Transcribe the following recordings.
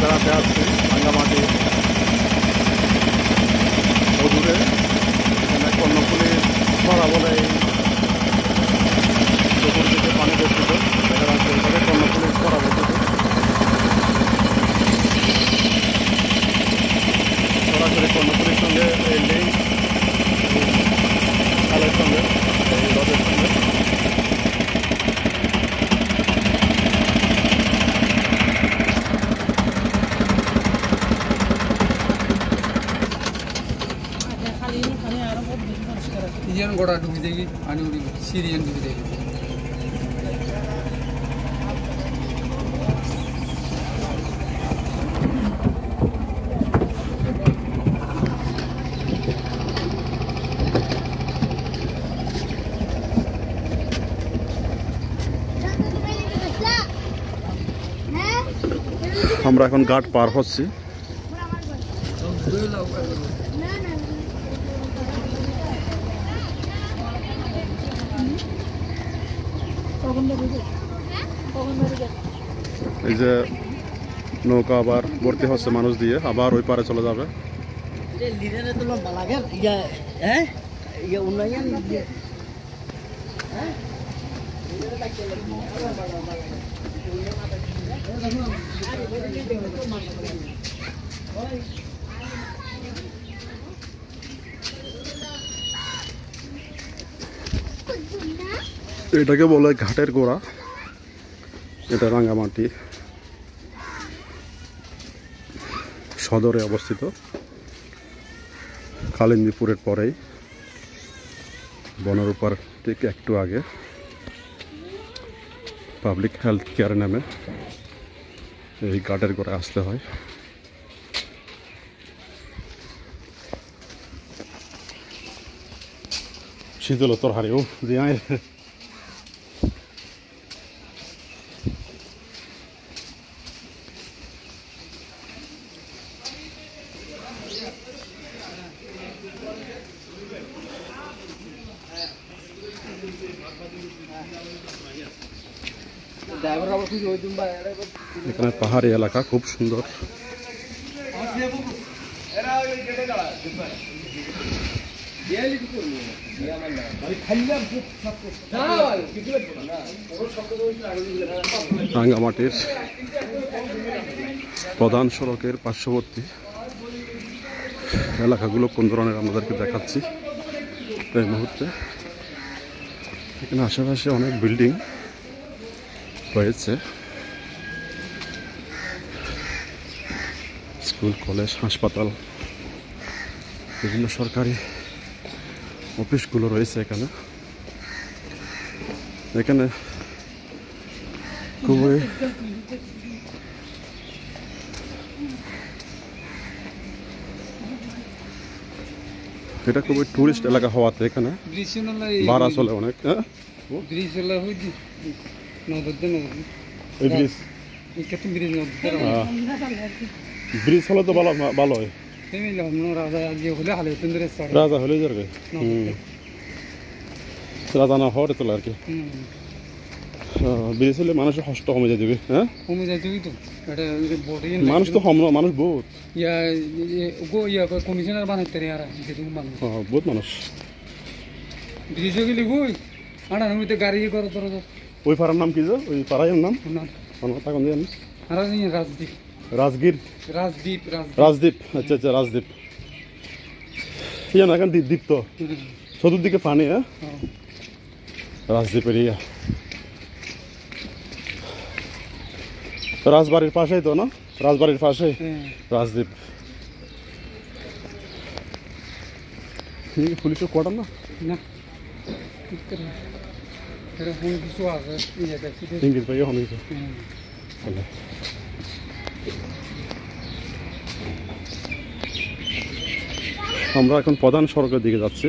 বেড়াতে আসছি রাঙ্গামাটি মধুরে। এখানে কর্ণফুলী ছড়া বলে এই চতুর্দিকে পানি বর্তিত দেখা যাচ্ছে। এখানে কর্ণফুলী ছড়া বর্তিত সরাসরি কর্ণফুলীর সঙ্গে এই লিঙ্ক খালের সঙ্গে এই হ্রদের সঙ্গে। Iyan goda dubi degi, ani uri Syrian dubi degi. আমরা এখন ঘাট পার হচ্ছি। এই যে নৌকা আবার ভর্তি হচ্ছে মানুষ দিয়ে, আবার ওই পারে চলে যাবে। এটাকে বলে ঘাটের গোড়া। এটা রাঙ্গামাটি সদরে অবস্থিত, কালিন্দীপুরের পরেই বনরূপার ঠিক একটু আগে পাবলিক হেলথ কেয়ার নামে এই ঘাটের গোড়া আসতে হয়। শীতল তোর হারিও যে এখানে পাহাড়ি এলাকা, খুব সুন্দর। রাঙ্গামাটির প্রধান সড়কের পার্শ্ববর্তী এলাকাগুলো কোন ধরনের আমাদেরকে দেখাচ্ছি এই মুহূর্তে। এখানে আশেপাশে অনেক বিল্ডিং রয়েছে, স্কুল, কলেজ, হাসপাতাল, বিভিন্ন সরকারি অফিসগুলো রয়েছে এখানে। এখানে খুবই এটা খুবই টুরিস্ট এলাকা হওয়াতে এখানে ভাড়া চলে অনেক। ব্রিজ হলে তো ভালো হয়, রাজা হলে রাজা না হওয়ার তোলা আর কি। ব্রিজ হলে মানুষের কষ্ট কমে যায় দিবে। হ্যাঁ, কমে যায় তো মানুষ তো মানুষ বহুত কমিশনার বানাইতে বহুত মানুষ। ব্রিজ গেলে বই আড়া নমিতে গাড়ি করো তোর ওই পাড়ার নাম কি? যে ওই পাড়ার নাম রাজদ্বীপ। রাজগীর, রাজদ্বীপ, রাজদ্বীপ। আচ্ছা আচ্ছা, রাজদ্বীপ। এখন দ্বীপ তো চতুর্দিকে পানি। হ্যাঁ, রাজদ্বীপের ইয়া রাজবাড়ির পাশেই তো না? রাজবাড়ির পাশেই রাজদ্বীপ। পুলিশের কোয়ার্টার না? কিছু আছে ইংলিশ ভাই অনেক কিছু। আমরা এখন প্রধান সড়কের দিকে যাচ্ছি।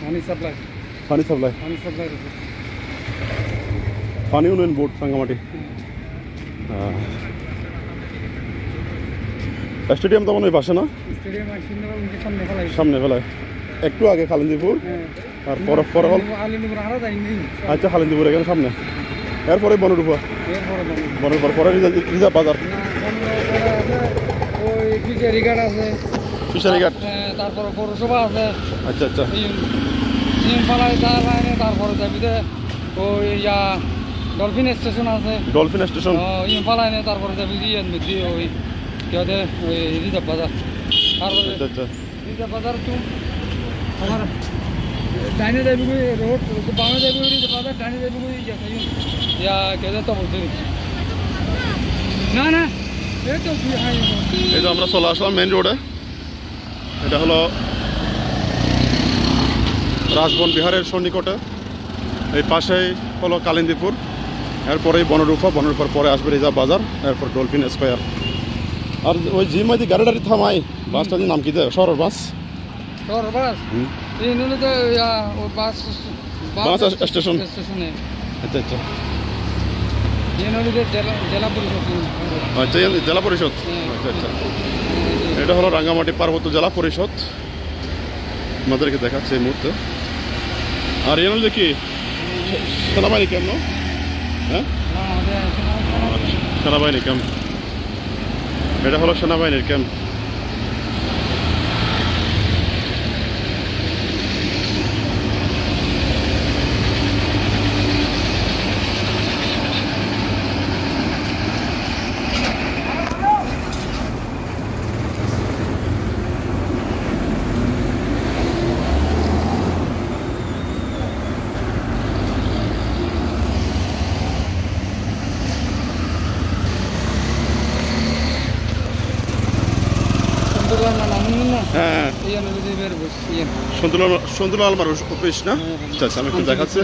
পানি সাপ্লাই, পানি সাপ্লাই, পানি উন্নয়ন বোর্ড রাঙ্গামাটি। স্টেডিয়াম তো মনে হয় পাশে না, স্টেডিয়াম সামনে ফেলাই সামনে ফেলায় একটু আগে খালিন্দিপুর, আর পরে হল আচ্ছা খালিন্দিপুর এখানে সামনে, এরপরে বনরূপা, বনরূপার পরে রিজার্ভ বাজার, ওই ফিশারি ঘাট আছে, ফিশারি ঘাট, তারপরে পৌরসভা আছে। আচ্ছা আচ্ছা ফেলাই তার লাইনে, তারপরে যাবি ওই ডলফিন স্টেশন আছে, ডলফিন স্টেশন ফেলাইনে, তারপরে যাবি ওই কেউতে ওই রিজার্ভ বাজার, তারপরে আচ্ছা আচ্ছা রিজার্ভ বাজার তো আমার ডাইনে যাবি রোড, বামে যাবি রিজার্ভ বাজার, ডাইনে যাবি কেউতে তো বলছি না না এই তো এই তো আমরা চলে আসলাম মেইন রোডে। এটা হলো রাজবন বিহারের সন্নিকটে, এই পাশেই হলো কালিন্দিপুর, এরপরেই বনরূপা, বনরূপার পরে আসবে রিজার্ভ বাজার, এরপর ডলফিন স্কোয়ার। আর ওই জিমাইদি গাড়ি টাড়ি থামাই, বাসটার নাম কি দেয়? শহরের বাস, শহরের বাস এই নলে তো বাস বাস স্টেশন। স্টেশনে আচ্ছা আচ্ছা এই নলে জেলা পরিষদ, আচ্ছা জেলা পরিষদ। আচ্ছা আচ্ছা এটা হলো রাঙ্গামাটি পার্বত্য জেলা পরিষদ, আমাদেরকে দেখাচ্ছে এই মুহূর্তে। আর এ হলো কি সেনাবাহিনী ক্যাম্প, না? হ্যাঁ সেনাবাহিনী ক্যাম্প, এটা হলো সেনাবাহিনীর ক্যাম্প। হ্যাঁ সন্তুলা আলমার অফিস না? আচ্ছা আচ্ছা আমি একটু দেখাচ্ছি।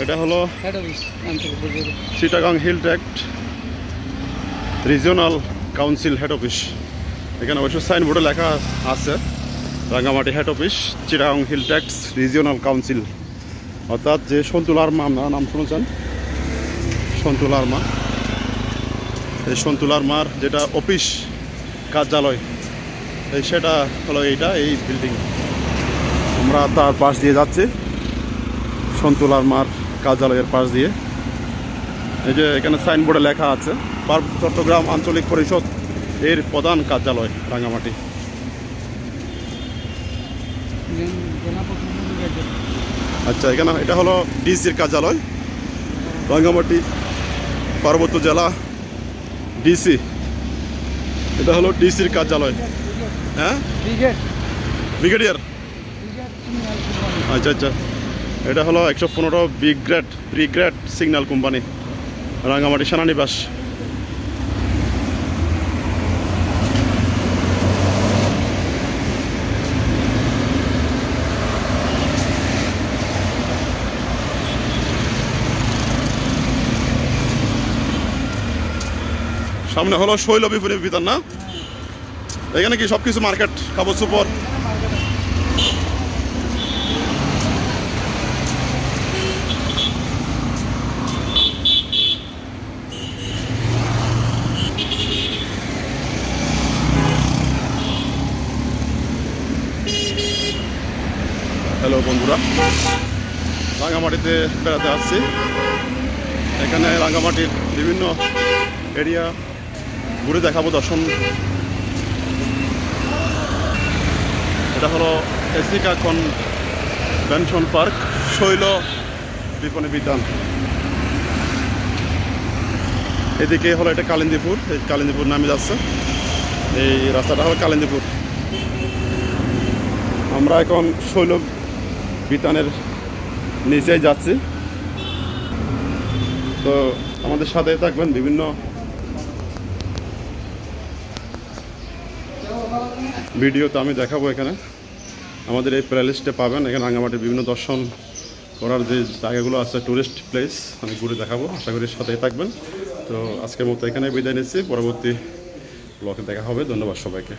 এটা হলো Chittagong hill tract regional council head office. এখানে অবশ্য সাইনবোর্ডে লেখা আছে Rangamati head office Chittagong hill tract regional council, অর্থাৎ যে সন্তুলা আলমা, আপনারা নাম শুনেছেন সন্তুলা আলমা, এই সন্তুলা আলমার যেটা অফিস কার্যালয় এই সেটা হলো এইটা, এই বিল্ডিং। আমরা তার পাশ দিয়ে যাচ্ছি, সন্তুলা আলমার কার্যালয়ের পাশ দিয়ে। এই যে এখানে সাইনবোর্ডে লেখা আছে চট্টগ্রাম আঞ্চলিক পরিষদ এর প্রধান কার্যালয় রাঙ্গামাটি। আচ্ছা এখানে এটা হলো ডিসির কার্যালয়, রাঙ্গামাটি পার্বত্য জেলা ডিসি, এটা হলো ডিসির কার্যালয়। হ্যাঁ ব্রিগেডিয়ার, আচ্ছা আচ্ছা এটা হলো 115 ব্রিগেড সিগন্যাল কোম্পানি, রাঙ্গামাটি সেনানিবাস। সামনে হলো শৈলবিপুর ভিতর না? এখানে কি সবকিছু মার্কেট, কাপড় চোপড়। হ্যালো বন্ধুরা, রাঙ্গামাটিতে বেড়াতে আসছি। এখানে রাঙ্গামাটির বিভিন্ন এরিয়া ঘুরে দেখাবো দর্শন। এটা হলো এসিকা কনভেনশন পার্ক, শৈল বিপণী বিতান। এদিকে হলো এটা কালিন্দিপুর, এই কালিন্দিপুর নামে যাচ্ছে এই রাস্তাটা হলো কালিন্দিপুর। আমরা এখন শৈল বিতানের নিচে যাচ্ছি, তো আমাদের সাথে থাকবেন। বিভিন্ন ভিডিও তো আমি দেখাবো, এখানে আমাদের এই প্লেলিস্টে পাবেন। এখানে রাঙ্গামাটির বিভিন্ন দর্শন করার যে জায়গাগুলো আছে, টুরিস্ট প্লেস আমি ঘুরে দেখাবো, আশা করি সাথেই থাকবেন। তো আজকের মতো এখানে বিদায় নিচ্ছি, পরবর্তী ব্লগে দেখা হবে। ধন্যবাদ সবাইকে।